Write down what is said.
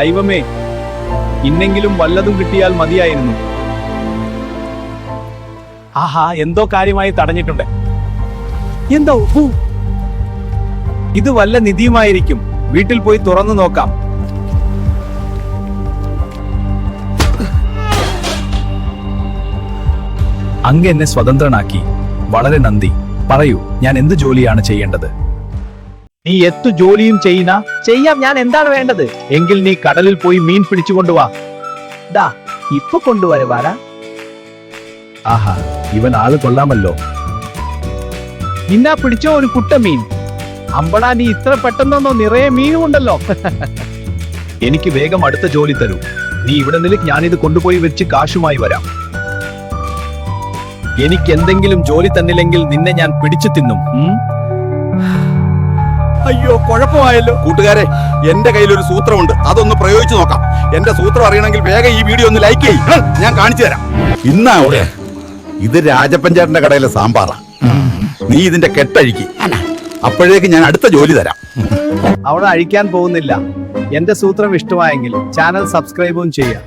ദൈവമേ, ഇന്നെങ്കിലും വല്ലതും കിട്ടിയാൽ മതിയായിരുന്നു. ആഹാ, എന്തോ കാര്യമായി തടഞ്ഞിട്ടുണ്ട്. എന്തോ ഇത് വല്ല നിധിയുമായിരിക്കും. വീട്ടിൽ പോയി തുറന്നു നോക്കാം. അങ്ങ് എന്നെ സ്വതന്ത്രനാക്കി. വളരെ നന്ദി. പറയൂ, ഞാൻ എന്ത് ജോലിയാണ് ചെയ്യേണ്ടത്? നീ എത്തു ജോലിയും ചെയ്യാം. ഞാൻ എന്താണ് വേണ്ടത്? എങ്കിൽ നീ കടലിൽ പോയി മീൻ പിടിച്ചുകൊണ്ടുവാ. ദാ ഇപ്പൊ കൊണ്ടുവരുവാരാ. ആഹാ, ഇവൻ ആള് കൊള്ളാമല്ലോ. നിന്നാ പിടിച്ചോ ഒരു കുട്ട മീൻ. അമ്പടാ, നീ ഇത്ര പെട്ടെന്നൊന്നോ നിറയെ മീനുമുണ്ടല്ലോ. എനിക്ക് വേഗം അടുത്ത ജോലി തരൂ. നീ ഇവിടെ നിൽക്ക്, ഞാനിത് കൊണ്ടുപോയി വെച്ച് കാശുമായി വരാം. എനിക്ക് എന്തെങ്കിലും ജോലി തന്നില്ലെങ്കിൽ നിന്നെ ഞാൻ പിടിച്ചു തിന്നും. അയ്യോ, കുഴപ്പമായല്ലോ. കൂട്ടുകാരെ, എന്റെ കയ്യിൽ ഒരു സൂത്രമുണ്ട്, അതൊന്ന് പ്രയോഗിച്ചു നോക്കാം. എന്റെ സൂത്രം അറിയണമെങ്കിൽ വേഗം ഈ വീഡിയോ ഒന്ന് ലൈക്ക് ചെയ്യും, ഞാൻ കാണിച്ചു തരാം. ഇന്നാവിടെ ഇത് രാജപ്പഞ്ചേട്ടന്റെ കടയിലെ സാമ്പാറാ. നീ ഇതിന്റെ കെട്ടഴിക്ക്, അപ്പോഴേക്ക് ഞാൻ അടുത്ത ജോലി തരാം. അവിടെ അഴിക്കാൻ പോകുന്നില്ല. എന്റെ സൂത്രം ഇഷ്ടമായെങ്കിൽ ചാനൽ സബ്സ്ക്രൈബും ചെയ്യാം.